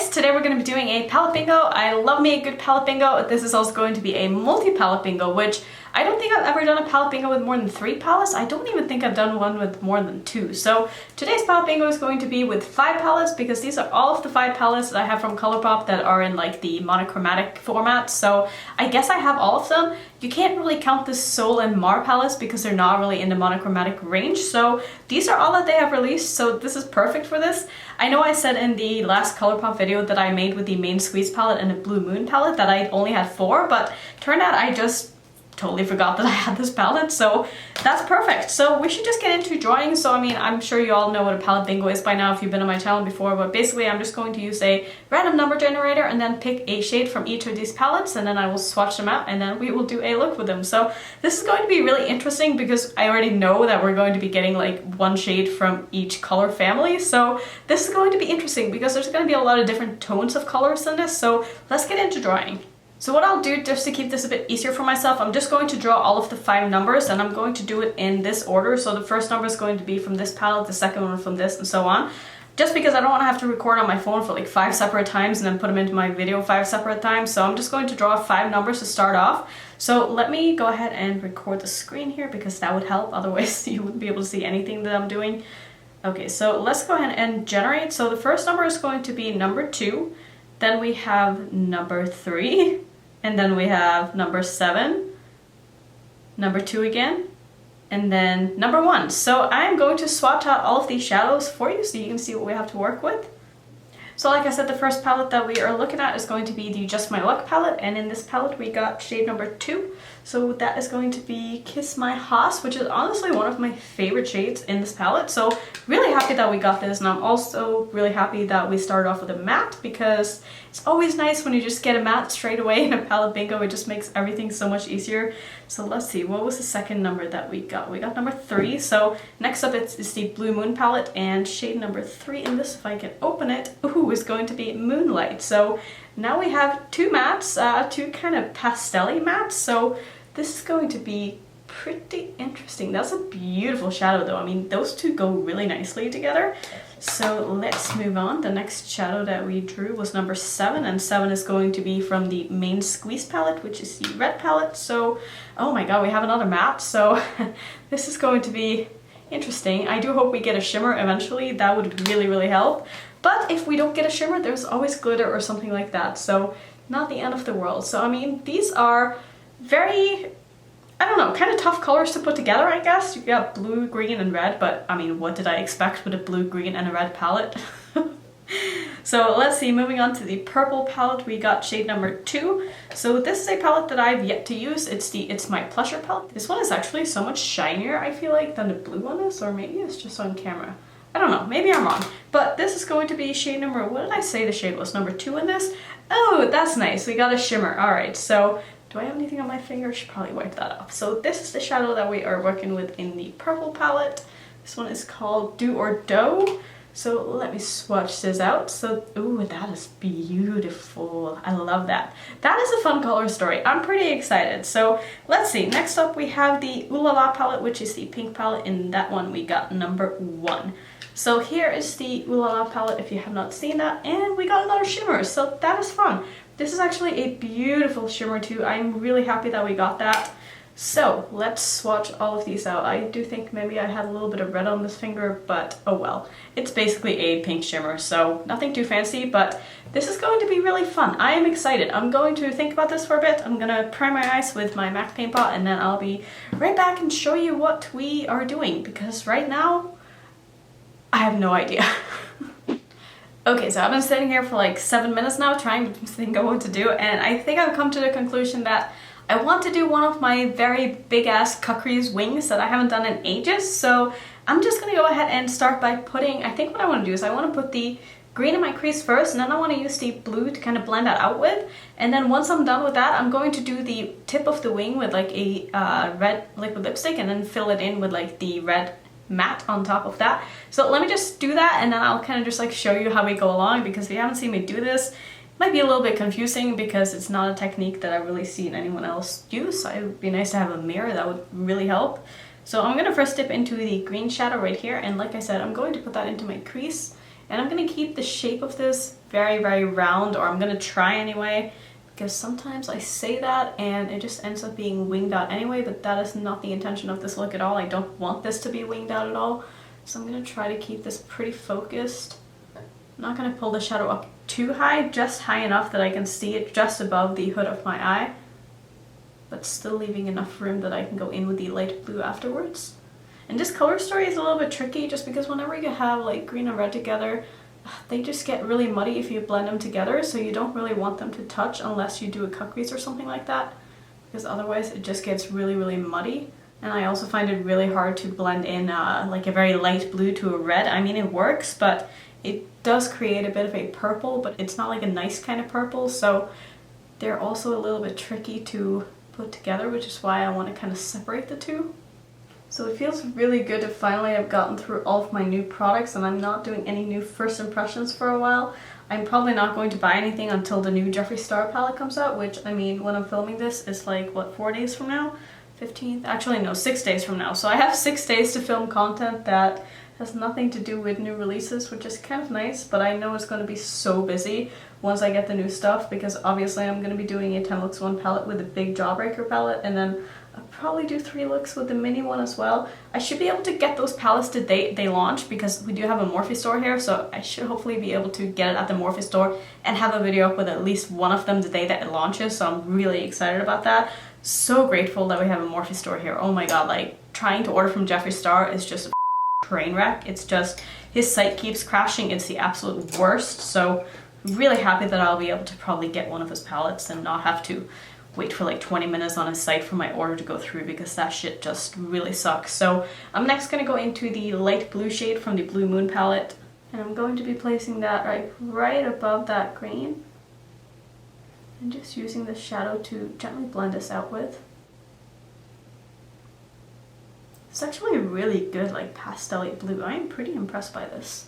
guys, today we're going to be doing a palette bingo. I love me a good palette bingo. This is also going to be a multi-palette bingo, which I don't think I've ever done a palette bingo with more than 3 palettes. I don't even think I've done one with more than 2. So today's palette bingo is going to be with 5 palettes because these are all of the 5 palettes that I have from Colourpop that are in like the monochromatic format. So I guess I have all of them. You can't really count the Sol and Mar palettes because they're not really in the monochromatic range. So these are all that they have released. So this is perfect for this. I know I said in the last Colourpop video that I made with the main squeeze palette and the Blue Moon palette that I only had 4, but turned out I just totally forgot that I had this palette, so that's perfect. So we should just get into drawing. So I mean, I'm sure you all know what a palette bingo is by now if you've been on my channel before, but basically I'm just going to use a random number generator and then pick a shade from each of these palettes, and then I will swatch them out and then we will do a look with them. So this is going to be really interesting because I already know that we're going to be getting like one shade from each color family. So this is going to be interesting because there's going to be a lot of different tones of colors in this. So let's get into drawing. So what I'll do, just to keep this a bit easier for myself, I'm just going to draw all of the 5 numbers and I'm going to do it in this order. So the first number is going to be from this palette, the second one from this, and so on. Just because I don't want to have to record on my phone for like 5 separate times and then put them into my video 5 separate times. So I'm just going to draw 5 numbers to start off. So let me go ahead and record the screen here because that would help. Otherwise you wouldn't be able to see anything that I'm doing. Okay, so let's go ahead and generate. So the first number is going to be number 2. Then we have number 3. And then we have number 7, number 2 again, and then number 1. So I'm going to swatch out all of these shadows for you so you can see what we have to work with. So like I said, the first palette that we are looking at is going to be the Just My Luck palette, and in this palette we got shade number 2. So that is going to be Kiss My Hoss, which is honestly one of my favorite shades in this palette. So really happy that we got this, and I'm also really happy that we started off with a matte because it's always nice when you just get a matte straight away in a palette bingo. It just makes everything so much easier. So let's see, what was the second number that we got? We got number 3. So next up is the Blue Moon palette, and shade number 3 in this, if I can open it, ooh, is going to be Moonlight. So now we have 2 mattes, 2 kind of pastel-y mattes. So this is going to be pretty interesting. That's a beautiful shadow though. I mean, those two go really nicely together. So let's move on. The next shadow that we drew was number 7, and 7 is going to be from the main squeeze palette, which is the red palette. So, oh my god, we have another matte. So this is going to be interesting. I do hope we get a shimmer eventually. That would really, really help. But if we don't get a shimmer, there's always glitter or something like that. So not the end of the world. So I mean, these are very, I don't know, kind of tough colors to put together, I guess. You got blue, green, and red, but I mean, what did I expect with a blue, green, and a red palette? So let's see, moving on to the purple palette, we got shade number 2. So this is a palette that I've yet to use. It's my Pleasure palette. This one is actually so much shinier, I feel like, than the blue one is, or maybe it's just on camera. I don't know, maybe I'm wrong. But this is going to be shade number, what did I say the shade was? Number 2 in this? Oh, that's nice, we got a shimmer. Alright, so do I have anything on my finger? I should probably wipe that off. So this is the shadow that we are working with in the purple palette. This one is called Do or Dough. So let me swatch this out. So, ooh, that is beautiful. I love that. That is a fun color story. I'm pretty excited. So let's see. Next up we have the Ooh La La palette, which is the pink palette. In that one we got number 1. So here is the Ooh La La palette if you have not seen that. And we got another shimmer. So that is fun. This is actually a beautiful shimmer too. I'm really happy that we got that. So let's swatch all of these out. I do think maybe I had a little bit of red on this finger, but oh well. It's basically a pink shimmer, so nothing too fancy, but this is going to be really fun. I am excited. I'm going to think about this for a bit. I'm gonna prime my eyes with my MAC paint pot, and then I'll be right back and show you what we are doing, because right now, I have no idea. Okay, so I've been sitting here for like 7 minutes now trying to think of what to do, and I think I've come to the conclusion that I want to do one of my very big ass crease wings that I haven't done in ages. So I'm just gonna go ahead and start by putting, I think what I want to do is I want to put the green in my crease first, and then I want to use the blue to kind of blend that out with. And then once I'm done with that, I'm going to do the tip of the wing with like a red liquid lipstick and then fill it in with like the red matte on top of that. So let me just do that, and then I'll kind of just like show you how we go along, because if you haven't seen me do this, it might be a little bit confusing because it's not a technique that I've really seen anyone else use. So it would be nice to have a mirror, that would really help. So I'm going to first dip into the green shadow right here, and like I said, I'm going to put that into my crease, And I'm going to keep the shape of this very, very round, or I'm going to try anyway, because sometimes I say that and it just ends up being winged out anyway, but that is not the intention of this look at all. I don't want this to be winged out at all. So I'm going to try to keep this pretty focused. I'm not going to pull the shadow up too high, just high enough that I can see it just above the hood of my eye, but still leaving enough room that I can go in with the light blue afterwards. And this color story is a little bit tricky just because whenever you have like green and red together, they just get really muddy if you blend them together, so you don't really want them to touch unless you do a cut crease or something like that, because otherwise it just gets really, really muddy. And I also find it really hard to blend in like a very light blue to a red. I mean, it works, but it does create a bit of a purple, but it's not like a nice kind of purple, so they're also a little bit tricky to put together, which is why I want to kind of separate the two. So it feels really good to finally have gotten through all of my new products, and I'm not doing any new first impressions for a while. I'm probably not going to buy anything until the new Jeffree Star palette comes out, which, I mean, when I'm filming this, is like, what, 4 days from now? 15th? Actually, no, 6 days from now. So I have 6 days to film content that has nothing to do with new releases, which is kind of nice, but I know it's going to be so busy once I get the new stuff, because obviously I'm going to be doing a 10 looks 1 palette with a big Jawbreaker palette, and then I'll probably do 3 looks with the mini one as well. I should be able to get those palettes the day they launch, because we do have a Morphe store here, so I should hopefully be able to get it at the Morphe store and have a video up with at least one of them the day that it launches, so I'm really excited about that. So grateful that we have a Morphe store here. Oh my god, like, trying to order from Jeffree Star is just a train wreck. It's just, his site keeps crashing. It's the absolute worst, so really happy that I'll be able to probably get one of his palettes and not have to wait for like 20 minutes on his site for my order to go through, because that shit just really sucks. So I'm next going to go into the light blue shade from the Blue Moon palette, and I'm going to be placing that right above that green, and just using the shadow to gently blend this out with. It's actually a really good like pastel-y blue. I am pretty impressed by this.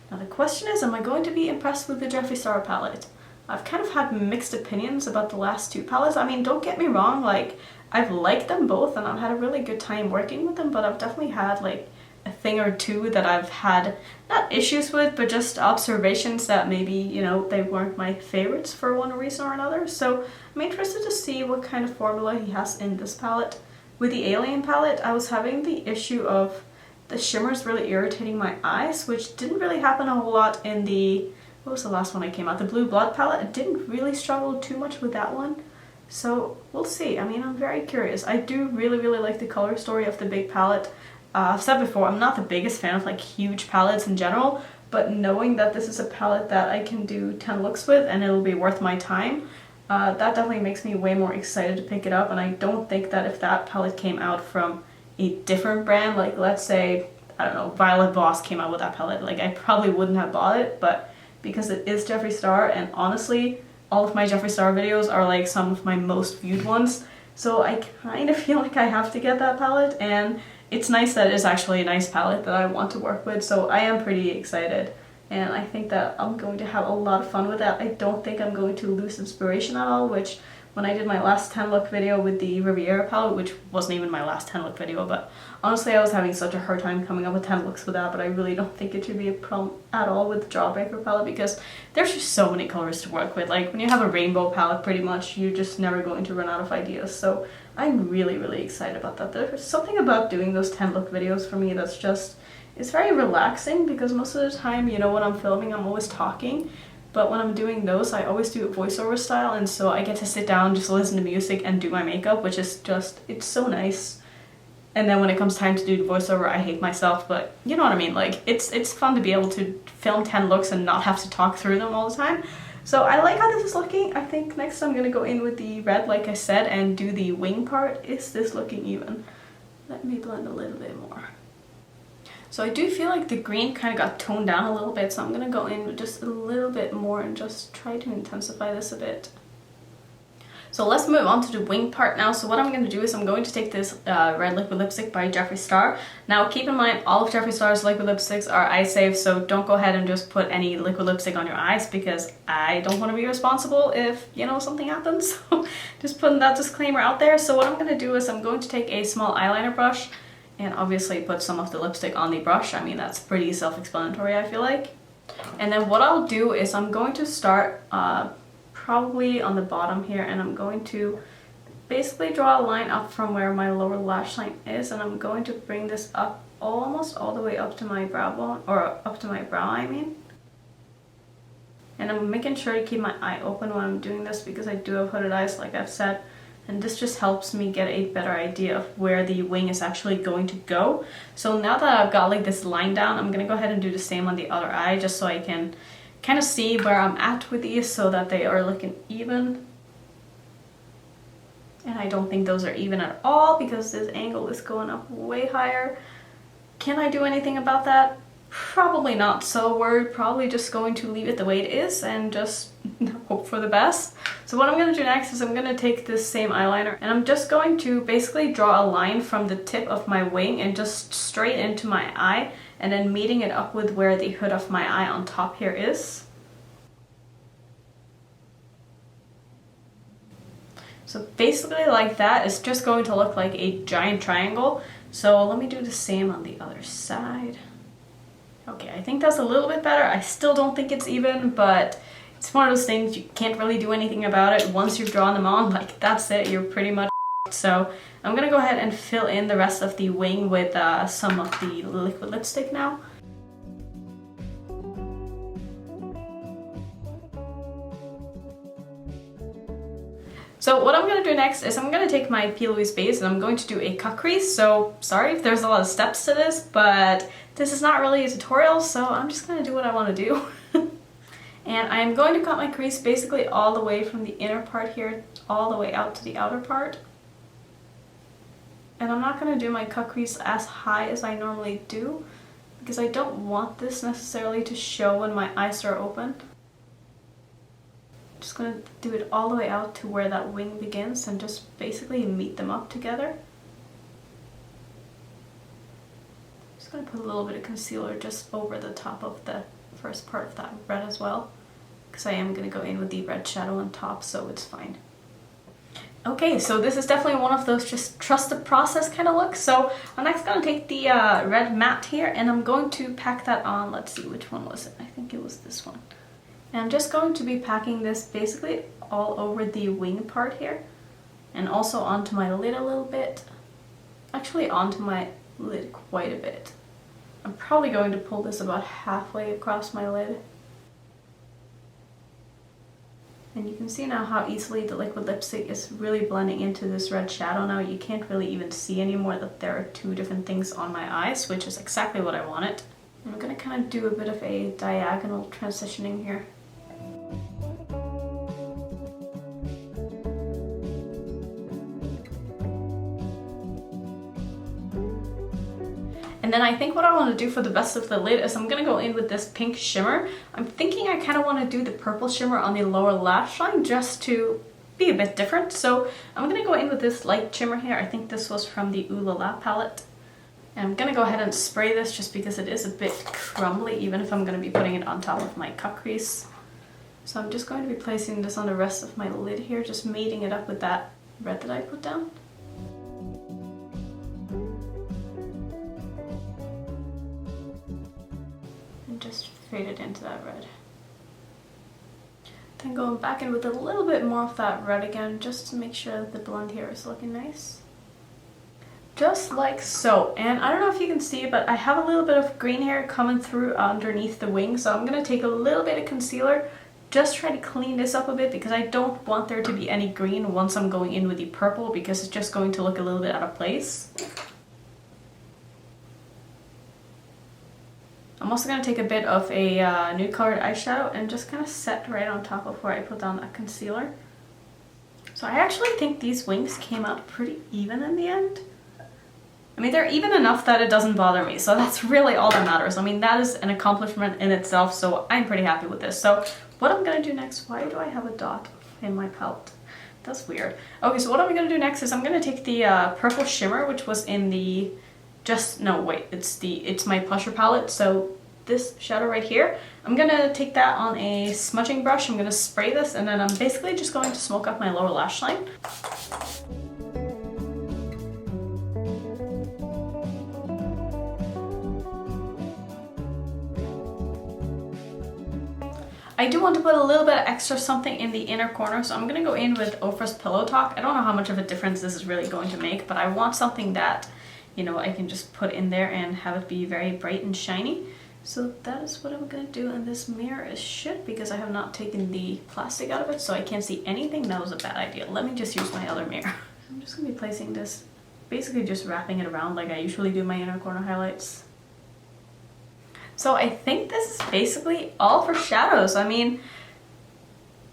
Now the question is, am I going to be impressed with the Jeffree Star palette? I've kind of had mixed opinions about the last 2 palettes. I mean, don't get me wrong, like, I've liked them both and I've had a really good time working with them, but I've definitely had like a thing or two that I've had, not issues with, but just observations that maybe, you know, they weren't my favorites for one reason or another. So I'm interested to see what kind of formula he has in this palette. With the Alien palette, I was having the issue of the shimmers really irritating my eyes, which didn't really happen a whole lot in the, what was the last one I came out? The Blue Blood palette. I didn't really struggle too much with that one. So we'll see. I mean, I'm very curious. I do really, really like the color story of the big palette. I've said before, I'm not the biggest fan of like huge palettes in general, but knowing that this is a palette that I can do 10 looks with and it'll be worth my time, that definitely makes me way more excited to pick it up. And I don't think that if that palette came out from a different brand, like let's say, I don't know, Violet Voss came out with that palette, like I probably wouldn't have bought it, but because it is Jeffree Star, and honestly, all of my Jeffree Star videos are like some of my most viewed ones, so I kind of feel like I have to get that palette, and it's nice that it's actually a nice palette that I want to work with, so I am pretty excited. And I think that I'm going to have a lot of fun with that. I don't think I'm going to lose inspiration at all, which when I did my last 10 look video with the Riviera palette, which wasn't even my last 10 look video, but honestly I was having such a hard time coming up with 10 looks with that, but I really don't think it should be a problem at all with the Jawbreaker palette, because there's just so many colors to work with. Like when you have a rainbow palette, pretty much you're just never going to run out of ideas. So I'm really, really excited about that. There's something about doing those 10 look videos for me that's just, it's very relaxing, because most of the time, you know, when I'm filming I'm always talking, but when I'm doing those I always do it voiceover style, and so I get to sit down, just listen to music and do my makeup, which is just, it's so nice. And then when it comes time to do the voiceover, I hate myself, but you know what I mean, like it's fun to be able to film 10 looks and not have to talk through them all the time. So I like how this is looking. I think next I'm gonna go in with the red, like I said, and do the wing part. Is this looking even? Let me blend a little bit more. So I do feel like the green kind of got toned down a little bit, so I'm gonna go in with just a little bit more and just try to intensify this a bit. So let's move on to the wing part now. So what I'm going to do is I'm going to take this red liquid lipstick by Jeffree Star. Now keep in mind, all of Jeffree Star's liquid lipsticks are eye safe, so don't go ahead and just put any liquid lipstick on your eyes, because I don't want to be responsible if, you know, something happens. So just putting that disclaimer out there. So what I'm going to do is I'm going to take a small eyeliner brush and obviously put some of the lipstick on the brush. I mean, that's pretty self-explanatory, I feel like. And then what I'll do is I'm going to start probably on the bottom here, and I'm going to basically draw a line up from where my lower lash line is, and I'm going to bring this up almost all the way up to my brow bone, or up to my brow, I mean. And I'm making sure to keep my eye open when I'm doing this because I do have hooded eyes, like I've said. And this just helps me get a better idea of where the wing is actually going to go. So now that I've got like this line down, I'm gonna go ahead and do the same on the other eye, just so I can kind of see where I'm at with these so that they are looking even. And I don't think those are even at all because this angle is going up way higher. Can I do anything about that? Probably not, so we're probably just going to leave it the way it is and just hope for the best. So what I'm going to do next is I'm going to take this same eyeliner and I'm just going to basically draw a line from the tip of my wing and just straight into my eye, and then meeting it up with where the hood of my eye on top here is. So basically like that, it's just going to look like a giant triangle. So let me do the same on the other side. Okay, I think that's a little bit better. I still don't think it's even, but it's one of those things you can't really do anything about it. Once you've drawn them on, like that's it, you're pretty much So I'm gonna go ahead and fill in the rest of the wing with some of the liquid lipstick now. So what I'm going to do next is I'm going to take my P. Louise base and I'm going to do a cut crease. So sorry if there's a lot of steps to this, but this is not really a tutorial, so I'm just going to do what I want to do. And I'm going to cut my crease basically all the way from the inner part here all the way out to the outer part. And I'm not going to do my cut crease as high as I normally do because I don't want this necessarily to show when my eyes are open. Just going to do it all the way out to where that wing begins and just basically meet them up together. Just going to put a little bit of concealer just over the top of the first part of that red as well, because I am going to go in with the red shadow on top, so it's fine. Okay, so this is definitely one of those just trust the process kind of looks. So I'm next going to take the red matte here and I'm going to pack that on. Let's see, which one was it? I think it was this one. And I'm just going to be packing this basically all over the wing part here and also onto my lid a little bit. Actually onto my lid quite a bit. I'm probably going to pull this about halfway across my lid. And you can see now how easily the liquid lipstick is really blending into this red shadow now. You can't really even see anymore that there are two different things on my eyes, which is exactly what I wanted. I'm going to kind of do a bit of a diagonal transitioning here. And then I think what I want to do for the rest of the lid is I'm going to go in with this pink shimmer. I'm thinking I kind of want to do the purple shimmer on the lower lash line just to be a bit different. So I'm going to go in with this light shimmer here. I think this was from the Ooh La La palette. And I'm going to go ahead and spray this just because it is a bit crumbly, even if I'm going to be putting it on top of my cut crease. So I'm just going to be placing this on the rest of my lid here, just mating it up with that red that I put down. Just fade it into that red. Then going back in with a little bit more of that red again, just to make sure that the blend here is looking nice. Just like so. And I don't know if you can see, but I have a little bit of green hair coming through underneath the wing, so I'm going to take a little bit of concealer, just try to clean this up a bit because I don't want there to be any green once I'm going in with the purple because it's just going to look a little bit out of place. I'm also going to take a bit of a nude colored eyeshadow and just kind of set right on top of where I put down that concealer. So I actually think these wings came out pretty even in the end. I mean, they're even enough that it doesn't bother me, so that's really all that matters. I mean, that is an accomplishment in itself, so I'm pretty happy with this. So what I'm going to do next, why do I have a dot in my palette? That's weird. Okay, so what I'm going to do next is I'm going to take the purple shimmer, which was in the it's my Pleasure palette, so this shadow right here. I'm gonna take that on a smudging brush, I'm gonna spray this, and then I'm basically just going to smoke up my lower lash line. I do want to put a little bit of extra something in the inner corner, so I'm going to go in with Ofra's Pillow Talk. I don't know how much of a difference this is really going to make, but I want something that, you know, I can just put in there and have it be very bright and shiny. So that is what I'm going to do, and this mirror is shit because I have not taken the plastic out of it, so I can't see anything. That was a bad idea. Let me just use my other mirror. I'm just going to be placing this, basically just wrapping it around like I usually do my inner corner highlights. So I think this is basically all for shadows. I mean,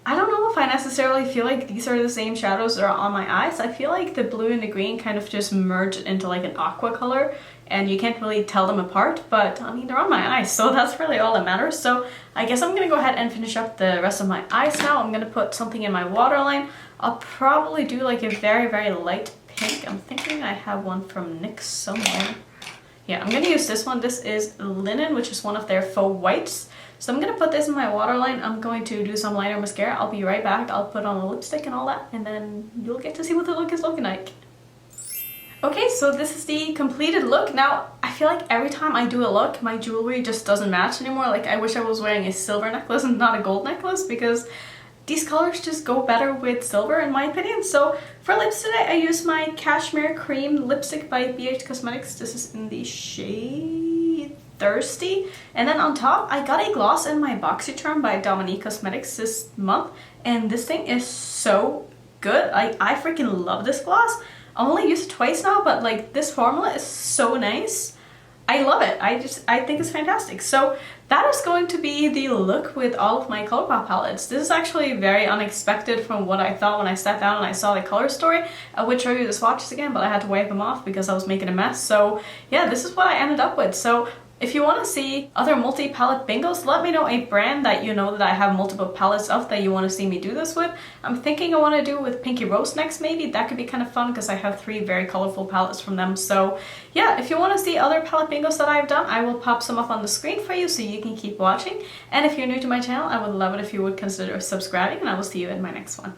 I don't know if I necessarily feel like these are the same shadows that are on my eyes. I feel like the blue and the green kind of just merged into like an aqua color, and you can't really tell them apart, but I mean, they're on my eyes, so that's really all that matters. So I guess I'm gonna go ahead and finish up the rest of my eyes now. I'm gonna put something in my waterline. I'll probably do like a very, very light pink. I'm thinking I have one from NYX somewhere. Yeah, I'm gonna use this one. This is Linen, which is one of their faux whites. So I'm gonna put this in my waterline. I'm going to do some liner mascara. I'll be right back. I'll put on a lipstick and all that, and then you'll get to see what the look is looking like. Okay, so this is the completed look. Now, I feel like every time I do a look, my jewelry just doesn't match anymore. Like, I wish I was wearing a silver necklace and not a gold necklace, because these colors just go better with silver in my opinion. So for lips today, I used my Cashmere Cream lipstick by BH Cosmetics. This is in the shade Thirsty. And then on top, I got a gloss in my BoxyCharm by Dominique Cosmetics this month. And this thing is so good. I freaking love this gloss. I've only used it twice now, but like this formula is so nice. I love it. I think it's fantastic. So that is going to be the look with all of my Colourpop palettes. This is actually very unexpected from what I thought when I sat down and I saw the color story. I would show you the swatches again, but I had to wipe them off because I was making a mess. So yeah, this is what I ended up with. So if you want to see other multi-palette bingos, let me know a brand that you know that I have multiple palettes of that you want to see me do this with. I'm thinking I want to do with Pinky Rose next maybe. That could be kind of fun because I have 3 very colorful palettes from them. So yeah, if you want to see other palette bingos that I've done, I will pop some up on the screen for you so you can keep watching. And if you're new to my channel, I would love it if you would consider subscribing, and I will see you in my next one.